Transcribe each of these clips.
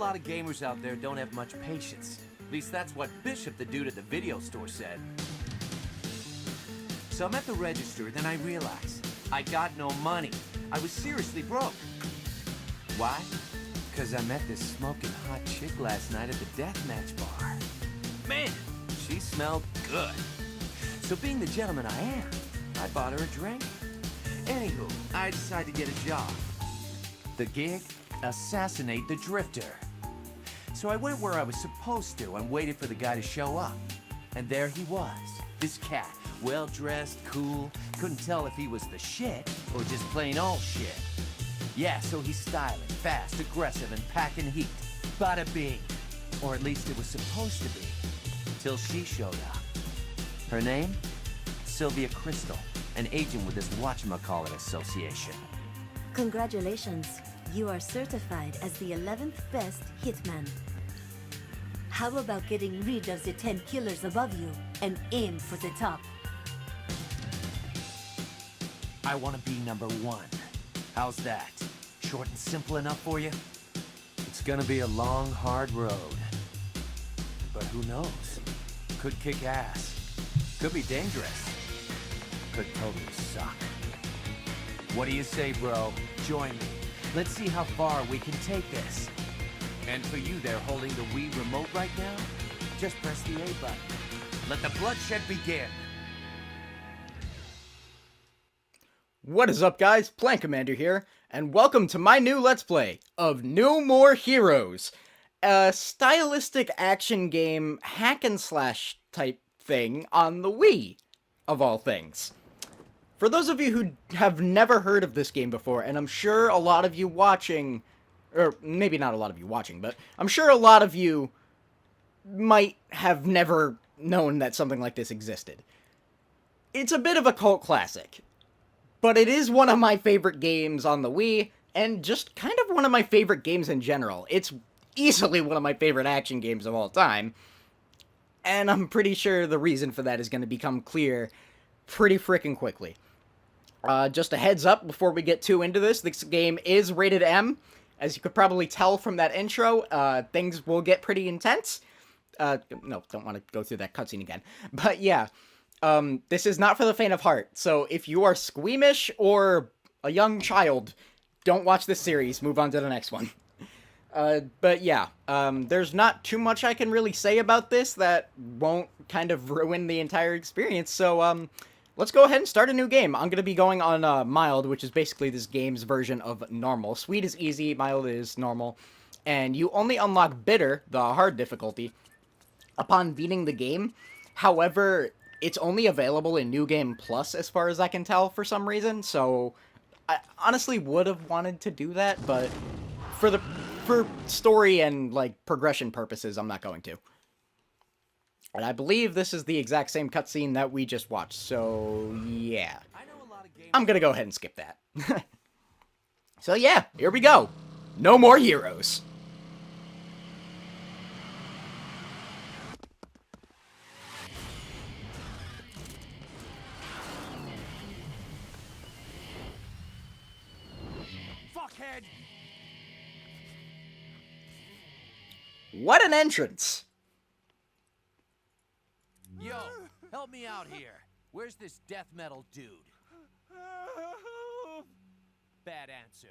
lot of gamers out there don't have much patience. At least that's what Bishop, the dude at the video store, said. So I'm at the register, then I realized I got no money. I was seriously broke. Why? Because I met this smoking hot chick last night at the deathmatch bar. Man, she smelled good. So being the gentleman I am, I bought her a drink. Anywho, I decided to get a job. The gig? Assassinate the drifter. So I went where I was supposed to and waited for the guy to show up. And there he was, this cat, well-dressed, cool, couldn't tell if he was the shit or just plain old shit. Yeah, so he's styling, fast, aggressive, and packing heat. Bada bing. Or at least it was supposed to be. Till she showed up. Her name? Sylvia Crystal, an agent with this whatchamacallit association. Congratulations. You are certified as the 11th best hitman. How about getting rid of the 10 killers above you and aim for the top? I want to be number 1. How's that? Short and simple enough for you? It's gonna be a long, hard road. But who knows? Could kick ass. Could be dangerous. Could totally suck. What do you say, bro? Join me. Let's see how far we can take this. And for you there holding the Wii remote right now, just press the A button. Let the bloodshed begin. What is up, guys? Plan Commander here, and welcome to my new Let's Play of No More Heroes, a stylistic action game hack and slash type thing on the Wii, of all things. For those of you who have never heard of this game before, and I'm sure a lot of you watching, or maybe not a lot of you watching, but I'm sure a lot of you might have never known that something like this existed. It's a bit of a cult classic. But it is one of my favorite games on the Wii, and just kind of one of my favorite games in general. It's easily one of my favorite action games of all time, and I'm pretty sure the reason for that is going to become clear pretty freaking quickly. Just a heads up before we get too into this game is rated M. As you could probably tell from that intro, things will get pretty intense. No, don't want to go through that cutscene again. But yeah. This is not for the faint of heart, so if you are squeamish or a young child, don't watch this series, move on to the next one. But yeah, there's not too much I can really say about this that won't kind of ruin the entire experience, so, let's go ahead and start a new game. I'm gonna be going on, Mild, which is basically this game's version of Normal. Sweet is easy, Mild is normal, and you only unlock Bitter, the hard difficulty, upon beating the game. However, it's only available in New Game Plus, as far as I can tell, for some reason, so I honestly would have wanted to do that, but for story and, like, progression purposes, I'm not going to. And I believe this is the exact same cutscene that we just watched, so yeah. I'm gonna go ahead and skip that. So yeah, here we go. No More Heroes. What an entrance! Yo, help me out here. Where's this death metal dude? Bad answer.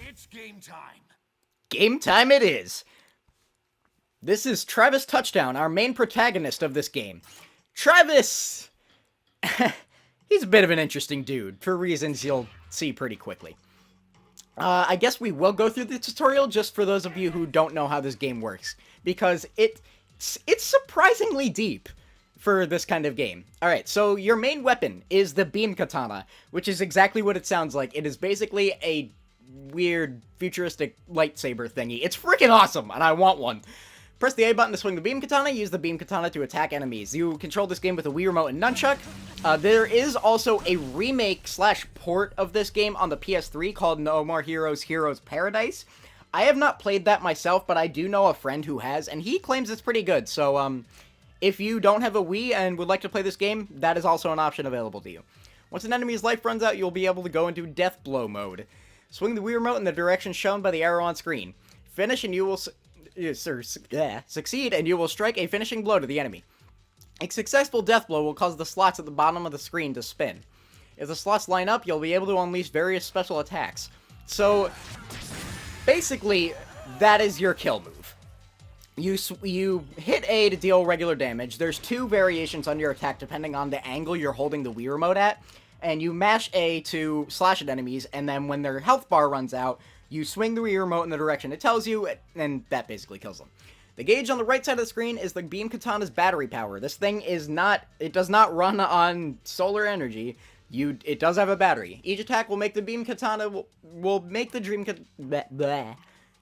It's game time. Game time it is. This is Travis Touchdown, our main protagonist of this game. Travis! He's a bit of an interesting dude, for reasons you'll see pretty quickly. I guess we will go through the tutorial just for those of you who don't know how this game works, because it's surprisingly deep for this kind of game. Alright, so your main weapon is the beam katana, which is exactly what it sounds like. It is basically a weird, futuristic lightsaber thingy. It's freaking awesome, and I want one. Press the A button to swing the beam katana, use the beam katana to attack enemies. You control this game with a Wii Remote and Nunchuck. There is also a remake / port of this game on the PS3 called No More Heroes Heroes Paradise. I have not played that myself, but I do know a friend who has, and he claims it's pretty good, so, If you don't have a Wii and would like to play this game, that is also an option available to you. Once an enemy's life runs out, you'll be able to go into Death Blow mode. Swing the Wii remote in the direction shown by the arrow on screen. Finish and you will succeed and you will strike a finishing blow to the enemy. A successful death blow will cause the slots at the bottom of the screen to spin. If the slots line up, you'll be able to unleash various special attacks. So, basically, that is your kill move. You hit A to deal regular damage. There's 2 variations on your attack depending on the angle you're holding the Wii remote at. And you mash A to slash at enemies, and then when their health bar runs out, you swing the Wii remote in the direction it tells you, and that basically kills them. The gauge on the right side of the screen is the beam katana's battery power. This thing it does not run on solar energy. It does have a battery. Each attack will make the beam katana,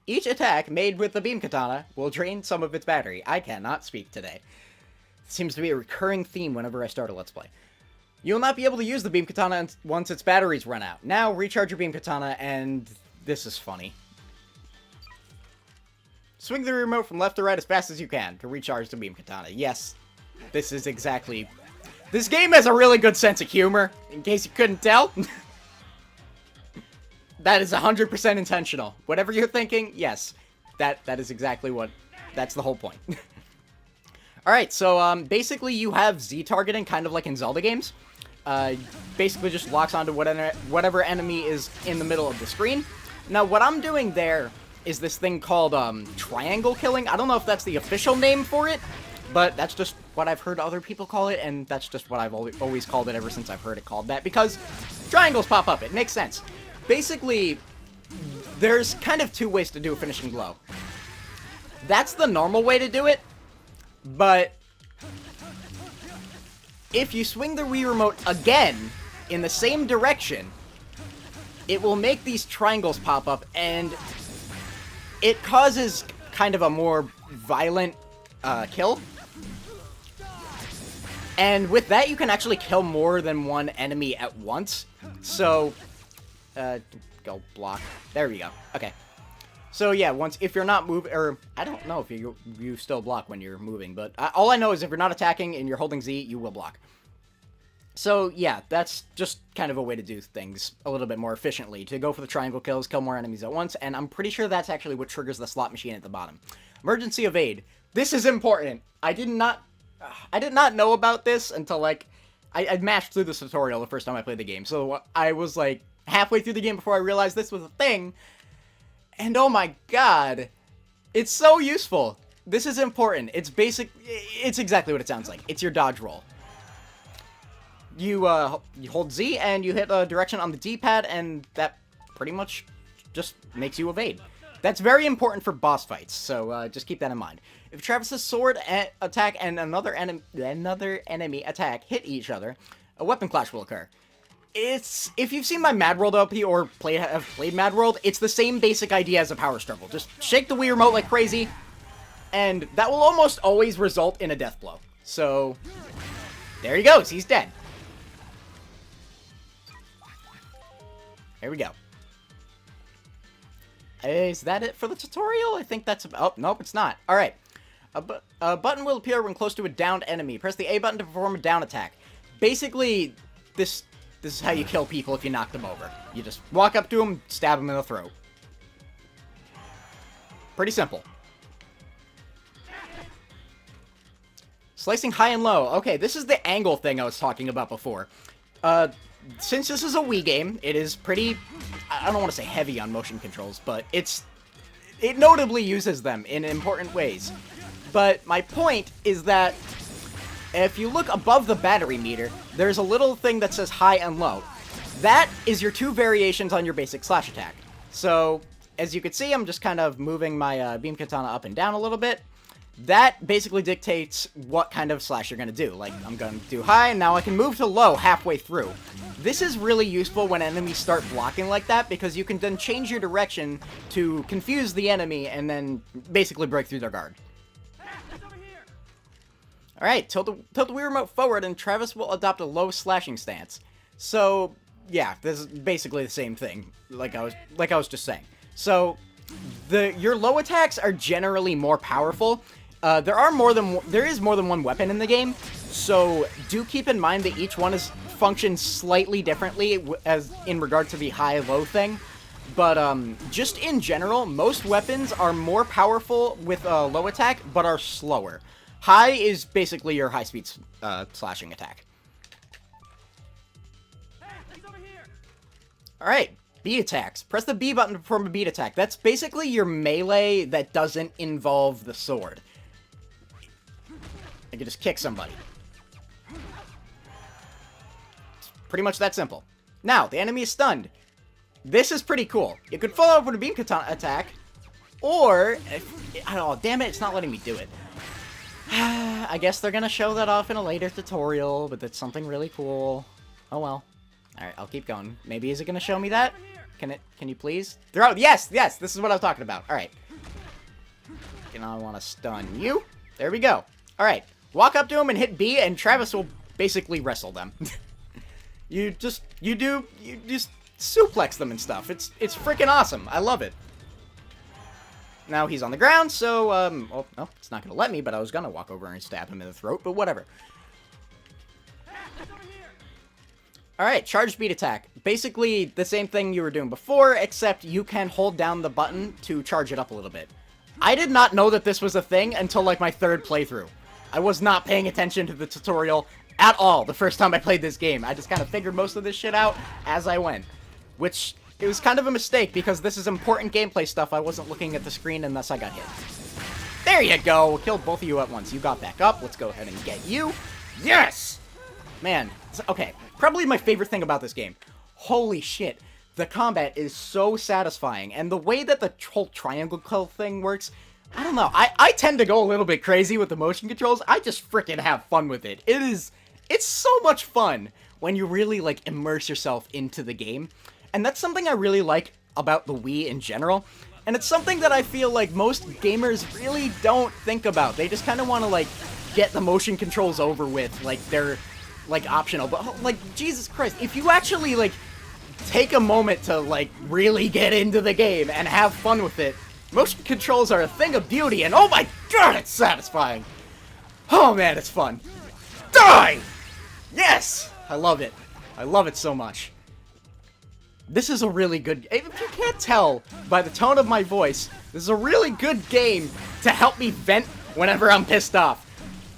Each attack made with the beam katana will drain some of its battery. I cannot speak today. It seems to be a recurring theme whenever I start a Let's Play. You will not be able to use the beam katana once its batteries run out. Now, recharge your beam katana, and this is funny. Swing the remote from left to right as fast as you can to recharge the beam katana. Yes, this is exactly... This game has a really good sense of humor, in case you couldn't tell. That is 100% intentional. Whatever you're thinking, yes, that is exactly what... That's the whole point. Alright, so basically you have Z-targeting, kind of like in Zelda games. Basically just locks onto whatever enemy is in the middle of the screen. Now, what I'm doing there is this thing called triangle killing. I don't know if that's the official name for it, but that's just what I've heard other people call it, and that's just what I've always called it ever since I've heard it called that, because triangles pop up. It makes sense. Basically, there's kind of 2 ways to do a finishing blow. That's the normal way to do it, but if you swing the Wii remote again in the same direction, it will make these triangles pop up, and it causes kind of a more violent kill. And with that, you can actually kill more than one enemy at once. So, go block. There we go. Okay. So yeah, if you're not moving, or I don't know if you still block when you're moving, but all I know is if you're not attacking and you're holding Z, you will block. So yeah, that's just kind of a way to do things a little bit more efficiently, to go for the triangle kills, kill more enemies at once, and I'm pretty sure that's actually what triggers the slot machine at the bottom. Emergency evade. This is important. I did not know about this until, like, I mashed through this tutorial the first time I played the game, so I was, like, halfway through the game before I realized this was a thing, and oh my god, it's so useful. This is important. It's exactly what it sounds like. It's your dodge roll. You hold Z and you hit a direction on the D-pad, and that pretty much just makes you evade. That's very important for boss fights, so just keep that in mind. If Travis's sword attack and another enemy attack hit each other, a weapon clash will occur. If you've seen my Mad World LP or have played Mad World, it's the same basic idea as a power struggle. Just shake the Wii remote like crazy, and that will almost always result in a death blow. So, there he goes. He's dead. Here we go. Is that it for the tutorial? I think that's... Oh, nope, it's not. Alright. A button will appear when close to a downed enemy. Press the A button to perform a down attack. Basically, this is how you kill people if you knock them over. You just walk up to them, stab them in the throat. Pretty simple. Slicing high and low. Okay, this is the angle thing I was talking about before. Since this is a Wii game, it is pretty... I don't want to say heavy on motion controls, but it notably uses them in important ways. But my point is that if you look above the battery meter, there's a little thing that says high and low. That is your 2 variations on your basic slash attack. So, as you can see, I'm just kind of moving my beam katana up and down a little bit. That basically dictates what kind of slash you're going to do. Like, I'm going to do high, and now I can move to low halfway through. This is really useful when enemies start blocking like that, because you can then change your direction to confuse the enemy and then basically break through their guard. Alright, tilt the Wii remote forward, and Travis will adopt a low slashing stance. So, yeah, this is basically the same thing, like I was just saying. So, your low attacks are generally more powerful. there is more than one weapon in the game, so do keep in mind that each one is functions slightly differently as in regard to the high-low thing. But just in general, most weapons are more powerful with low attack, but are slower. High is basically your high-speed slashing attack. Alright, beat attacks. Press the B button to perform a beat attack. That's basically your melee that doesn't involve the sword. I can just kick somebody. It's pretty much that simple. Now, the enemy is stunned. This is pretty cool. You could follow up with a beam katana attack, or... oh, damn it, it's not letting me do it. I guess they're gonna show that off in a later tutorial, but that's something really cool. Oh well. Alright, I'll keep going. Maybe is it gonna show me that? Can you please? Throw! Yes! Yes! This is what I was talking about. Alright. And I want to stun you. There we go. Alright. Walk up to him and hit B, and Travis will basically wrestle them. You just suplex them and stuff. It's freaking awesome. I love it. Now he's on the ground, so, well, no, it's not gonna let me, but I was gonna walk over and stab him in the throat, but whatever. Alright, charged beat attack. Basically, the same thing you were doing before, except you can hold down the button to charge it up a little bit. I did not know that this was a thing until, like, my third playthrough. I was not paying attention to the tutorial at all the first time I played this game. I just kind of figured most of this shit out as I went. Which, it was kind of a mistake, because this is important gameplay stuff. I wasn't looking at the screen unless I got hit. There you go! Killed both of you at once. You got back up. Let's go ahead and get you. Yes! Man, okay. Probably my favorite thing about this game. Holy shit. The combat is so satisfying, and the way that the whole triangle kill thing works, I don't know. I tend to go a little bit crazy with the motion controls. I just freaking have fun with it. It's so much fun when you really, like, immerse yourself into the game. And that's something I really like about the Wii in general. And it's something that I feel like most gamers really don't think about. They just kind of want to, like, get the motion controls over with. Like, they're, like, optional. But, like, Jesus Christ, if you actually, like, take a moment to, like, really get into the game and have fun with it, motion controls are a thing of beauty, and oh my god, it's satisfying! Oh man, it's fun. Die! Yes! I love it. I love it so much. This is a really good... If you can't tell by the tone of my voice, this is a really good game to help me vent whenever I'm pissed off.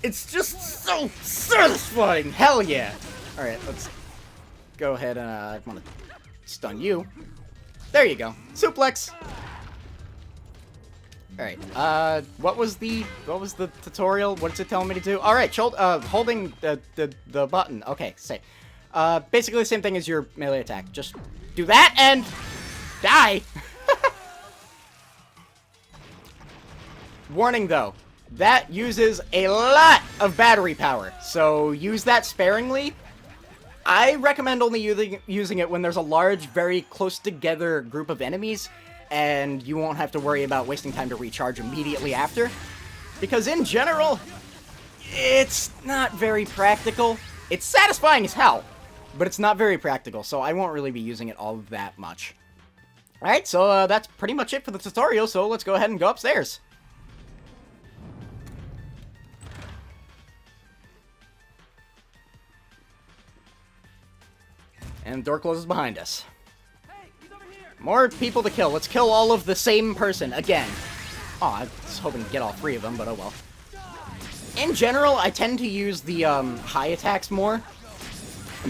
It's just so satisfying! Hell yeah! Alright, let's go ahead and I want to stun you. There you go. Suplex! Alright, what was the tutorial? What does it tell me to do? Alright, holding the button. Okay, safe. Basically the same thing as your melee attack. Just do that and die! Warning though, that uses a lot of battery power, so use that sparingly. I recommend only using it when there's a large, very close together group of enemies, and you won't have to worry about wasting time to recharge immediately after. Because in general, it's not very practical. It's satisfying as hell, but it's not very practical, so I won't really be using it all that much. Alright, so that's pretty much it for the tutorial, so let's go ahead and go upstairs. And the door closes behind us. More people to kill. Let's kill all of the same person again. Oh, I was hoping to get all three of them, but oh well. In general, I tend to use the high attacks more.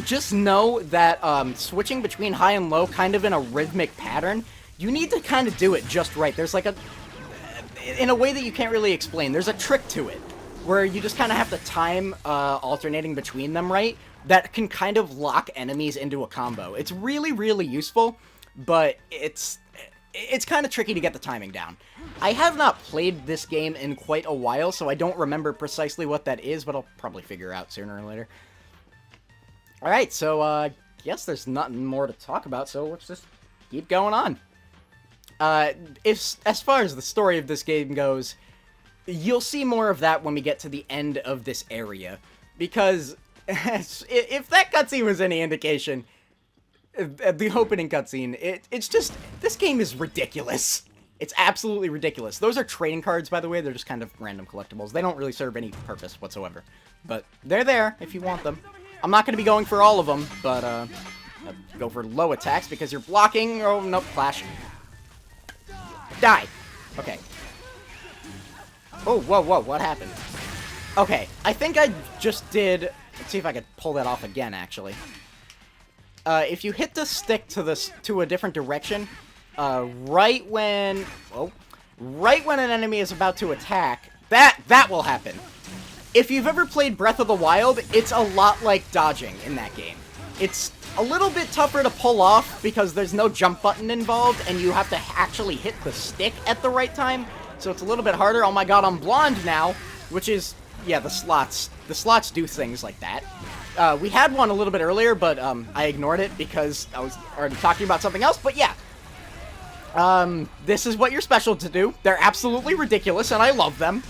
Just know that switching between high and low kind of in a rhythmic pattern, you need to kind of do it just right. There's like in a way that you can't really explain, there's a trick to it, where you just kind of have to time alternating between them right, that can kind of lock enemies into a combo. It's really, really useful, but it's kind of tricky to get the timing down. I have not played this game in quite a while, so I don't remember precisely what that is, but I'll probably figure out sooner or later. Alright, so, guess there's nothing more to talk about, so let's just keep going on. As far as the story of this game goes, you'll see more of that when we get to the end of this area, because if that cutscene was any indication, the opening cutscene, it's just, this game is ridiculous. It's absolutely ridiculous. Those are trading cards, by the way. They're just kind of random collectibles. They don't really serve any purpose whatsoever. But they're there if you want them. I'm not going to be going for all of them, but go for low attacks because you're blocking. Oh, nope, flash. Die. Okay. Oh, whoa, what happened? Okay, I think I just did... Let's see if I could pull that off again, actually. If you hit the stick to a different direction, right when an enemy is about to attack, that will happen. If you've ever played Breath of the Wild, it's a lot like dodging in that game. It's a little bit tougher to pull off because there's no jump button involved, and you have to actually hit the stick at the right time, so it's a little bit harder. Oh my god, I'm blonde now, which is, yeah, the slots do things like that. We had one a little bit earlier, but I ignored it because I was already talking about something else, but yeah. This is what you're special to do. They're absolutely ridiculous, and I love them.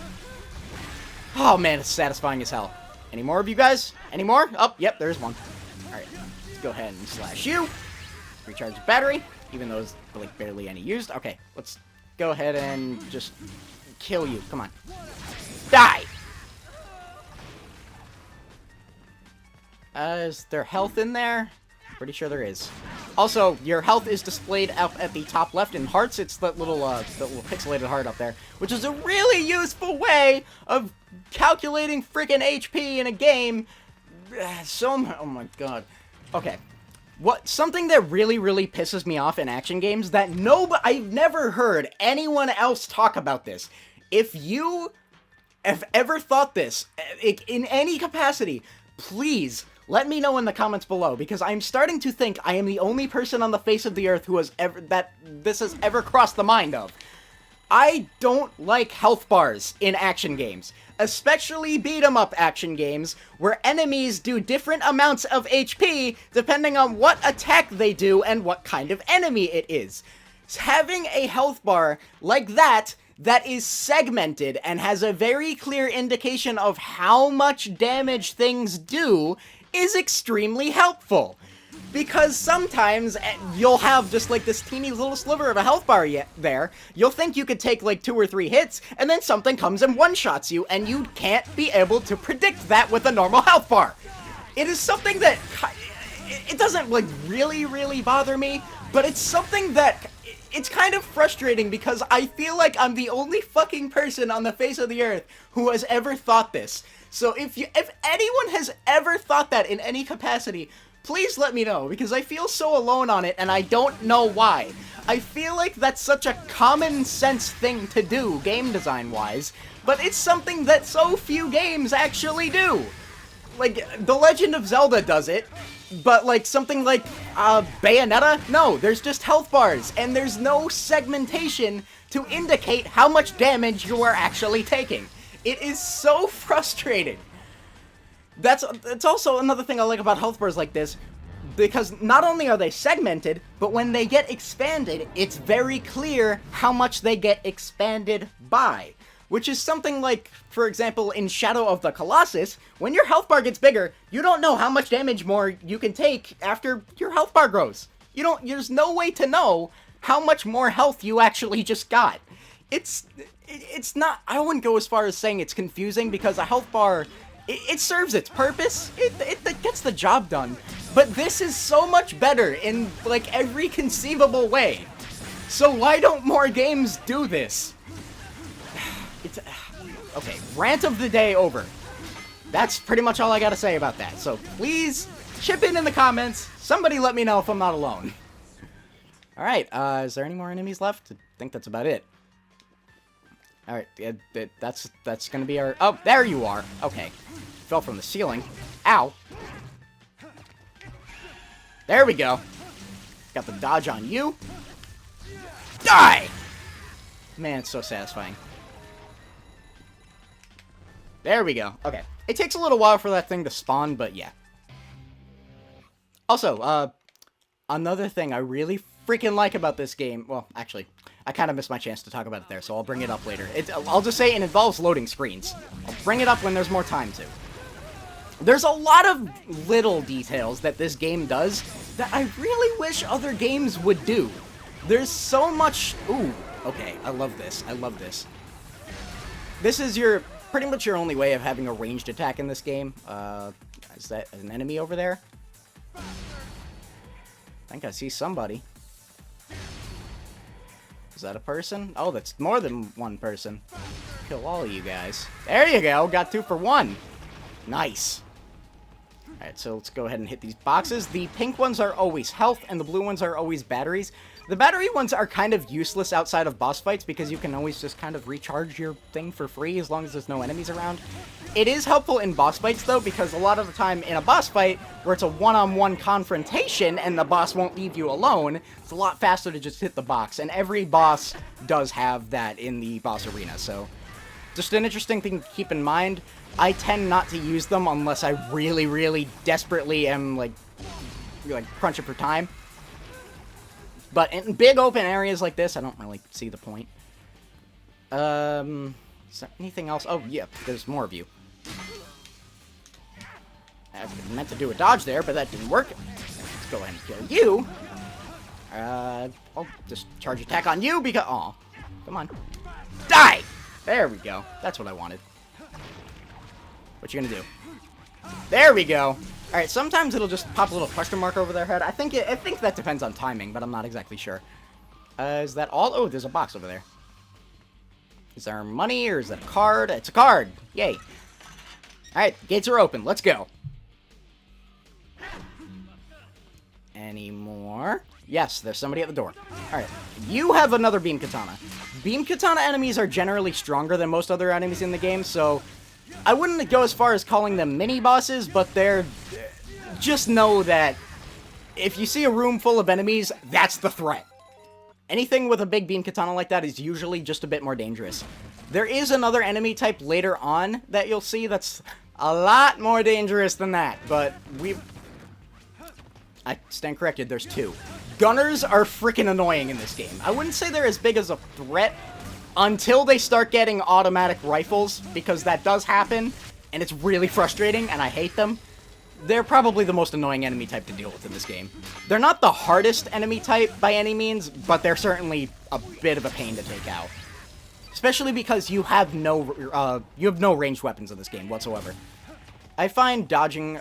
Oh man, it's satisfying as hell. Any more of you guys? Any more? Oh, yep, there's one. Alright, let's go ahead and slash you. Recharge the battery, even though it's like barely any used. Okay, let's go ahead and just kill you. Come on. Die! Is there health in there? Pretty sure there is. Also, your health is displayed up at the top left in hearts. It's that little pixelated heart up there, which is a really useful way of calculating freaking HP in a game. Oh my god. Okay. Something that really, really pisses me off in action games that I've never heard anyone else talk about this. If you have ever thought this in any capacity, please let me know in the comments below, because I'm starting to think I am the only person on the face of the earth who has this has ever crossed the mind of. I don't like health bars in action games, especially beat-em-up action games, where enemies do different amounts of HP depending on what attack they do and what kind of enemy it is. Having a health bar like that is segmented and has a very clear indication of how much damage things do is extremely helpful. Because sometimes you'll have just like this teeny little sliver of a health bar there. You'll think you could take like 2 or 3 hits, and then something comes and one-shots you, and you can't be able to predict that with a normal health bar. It is something that... It doesn't like really bother me, but it's something that... It's kind of frustrating because I feel like I'm the only fucking person on the face of the earth who has ever thought this. So if anyone has ever thought that in any capacity, please let me know, because I feel so alone on it and I don't know why. I feel like that's such a common sense thing to do, game design wise, but it's something that so few games actually do. Like, The Legend of Zelda does it, but like something like Bayonetta? No, there's just health bars, and there's no segmentation to indicate how much damage you are actually taking. It is so frustrating. That's also another thing I like about health bars like this, because not only are they segmented, but when they get expanded, it's very clear how much they get expanded by. Which is something like, for example, in Shadow of the Colossus, when your health bar gets bigger, you don't know how much damage more you can take after your health bar grows. There's no way to know how much more health you actually just got. It's not, I wouldn't go as far as saying it's confusing, because a health bar, it serves its purpose, it gets the job done, but this is so much better in, like, every conceivable way. So why don't more games do this? Okay, rant of the day over. That's pretty much all I gotta say about that, so please chip in the comments, somebody let me know if I'm not alone. Alright, is there any more enemies left? I think that's about it. Alright, that's gonna be our... Oh, there you are! Okay. Fell from the ceiling. Ow! There we go. Got the dodge on you. Die! Man, it's so satisfying. There we go. Okay. It takes a little while for that thing to spawn, but yeah. Also, another thing I really freaking like about this game... Well, actually, I kind of missed my chance to talk about it there, so I'll bring it up later. I'll just say it involves loading screens. I'll bring it up when there's more time to. There's a lot of little details that this game does that I really wish other games would do. There's so much... Ooh, Okay, I love this. I love this. This is your pretty much your only way of having a ranged attack in this game. Is that an enemy over there? I think I see somebody. Is that a person? Oh, that's more than one person. Kill all of you guys. There you go. Got 2 for 1. Nice. Alright, so let's go ahead and hit these boxes. The pink ones are always health, and the blue ones are always batteries. The battery ones are kind of useless outside of boss fights because you can always just kind of recharge your thing for free as long as there's no enemies around. It is helpful in boss fights, though, because a lot of the time in a boss fight where it's a one-on-one confrontation and the boss won't leave you alone, it's a lot faster to just hit the box. And every boss does have that in the boss arena, so just an interesting thing to keep in mind. I tend not to use them unless I really, really desperately am, like crunching for time. But in big open areas like this, I don't really see the point. Is there anything else? Oh, yeah, there's more of you. I meant to do a dodge there, but that didn't work. Let's go ahead and kill you. I'll just charge attack on you because... Aw, come on. Die! There we go. That's what I wanted. What you gonna do? There we go. Alright, sometimes it'll just pop a little question mark over their head. I think that depends on timing, but I'm not exactly sure. Is that all? Oh, there's a box over there. Is there money, or is that a card? It's a card! Yay. Alright, gates are open. Let's go. Any more? Yes, there's somebody at the door. Alright, you have another beam katana. Beam katana enemies are generally stronger than most other enemies in the game, so I wouldn't go as far as calling them mini-bosses, but they're... Just know that if you see a room full of enemies, that's the threat. Anything with a big beam katana like that is usually just a bit more dangerous. There is another enemy type later on that you'll see that's a lot more dangerous than that, but I stand corrected, there's 2. Gunners are freaking annoying in this game. I wouldn't say they're as big as a threat until they start getting automatic rifles, because that does happen, and it's really frustrating, and I hate them. They're probably the most annoying enemy type to deal with in this game. They're not the hardest enemy type by any means, but they're certainly a bit of a pain to take out. Especially because you have no ranged weapons in this game whatsoever. I find dodging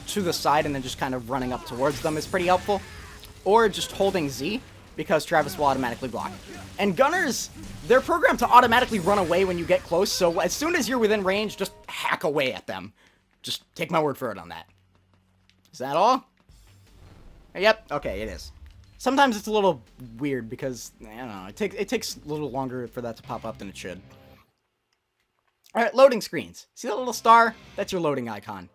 to the side and then just kind of running up towards them is pretty helpful. Or just holding Z, because Travis will automatically block. And gunners, they're programmed to automatically run away when you get close, so as soon as you're within range, just hack away at them. Just take my word for it on that. Is that all? Yep, okay, it is. Sometimes it's a little weird because, I don't know, it takes a little longer for that to pop up than it should. Alright, loading screens. See that little star? That's your loading icon.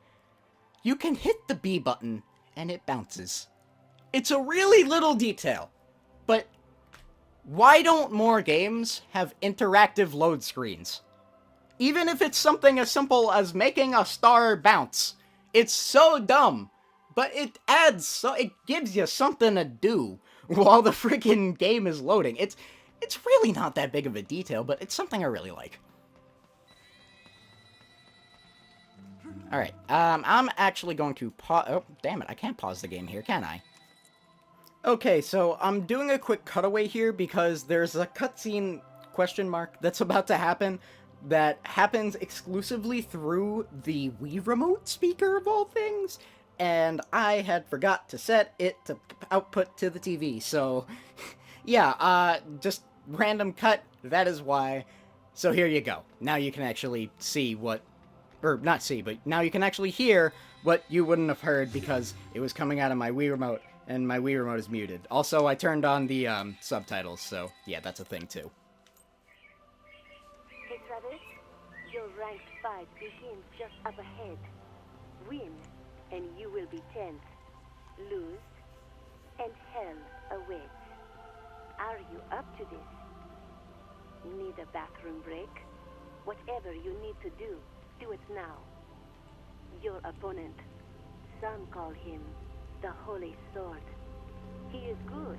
You can hit the B button, and it bounces. It's a really little detail, but why don't more games have interactive load screens? Even if it's something as simple as making a star bounce. It's so dumb, but it gives you something to do while the freaking game is loading. It's really not that big of a detail, but it's something I really like. Alright, I'm actually going to pause... Oh, damn it, I can't pause the game here, can I? Okay, so I'm doing a quick cutaway here because there's a cutscene question mark that's about to happen that happens exclusively through the Wii Remote speaker of all things, and I had forgot to set it to output to the TV, so yeah, just random cut, that is why. So here you go. Now you can actually see what, or not see, but now you can actually hear what you wouldn't have heard because it was coming out of my Wii Remote, and my Wii Remote is muted. Also, I turned on the subtitles, so yeah, that's a thing too. Hey Travis, your ranked fight begins just up ahead. Win, and you will be 10th. Lose, and hell awaits. Are you up to this? Need a bathroom break? Whatever you need to do it now. Your opponent, some call him the Holy Sword. He is good,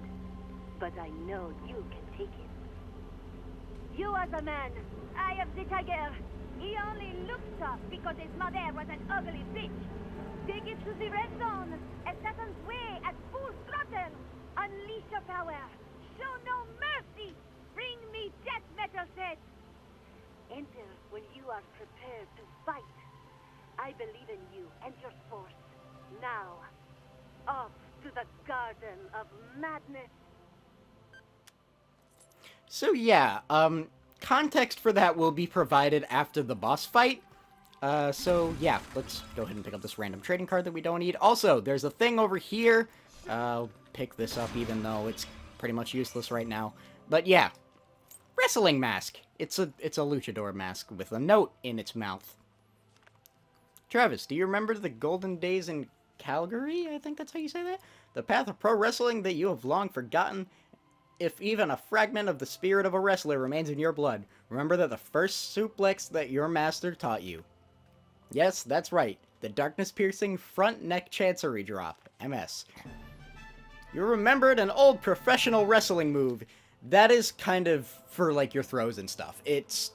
but I know you can take him. You are the man. I am the tiger. He only looks tough because his mother was an ugly bitch. Take it to the red zone. Assassin's way at full throttle. Unleash your power. Show no mercy. Bring me death metal sets! Enter when you are prepared to fight. I believe in you and your force. Now, off to the Garden of Madness. So yeah, context for that will be provided after the boss fight. So yeah, let's go ahead and pick up this random trading card that we don't need. Also, there's a thing over here. I'll pick this up even though it's pretty much useless right now. But yeah, wrestling mask. It's a luchador mask with a note in its mouth. Travis, do you remember the golden days in Calgary? I think that's how you say that? The path of pro wrestling that you have long forgotten. If even a fragment of the spirit of a wrestler remains in your blood, remember that the first suplex that your master taught you. Yes, that's right. The darkness-piercing front neck chancery drop. MS. You remembered an old professional wrestling move. That is kind of for, like, your throws and stuff. It's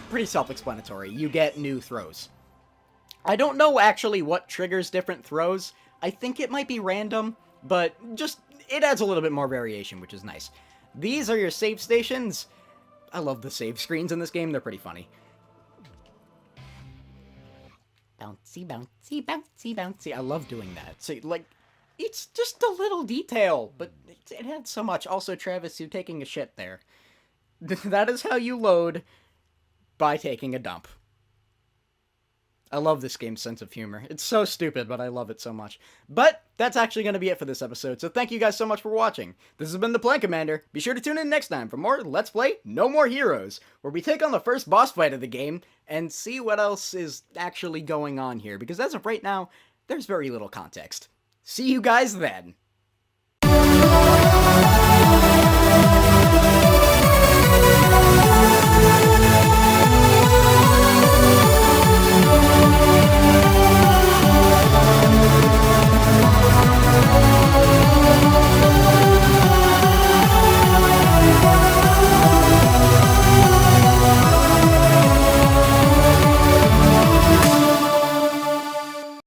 pretty self-explanatory. You get new throws. I don't know actually what triggers different throws. I think it might be random, but just, it adds a little bit more variation, which is nice. These are your save stations. I love the save screens in this game. They're pretty funny. Bouncy, bouncy, bouncy, bouncy. I love doing that. So, like, it's just a little detail, but it adds so much. Also, Travis, you're taking a shit there. That is how you load by taking a dump. I love this game's sense of humor. It's so stupid, but I love it so much. But that's actually going to be it for this episode, so thank you guys so much for watching. This has been the Plan Commander. Be sure to tune in next time for more Let's Play No More Heroes, where we take on the first boss fight of the game and see what else is actually going on here, because as of right now, there's very little context. See you guys then!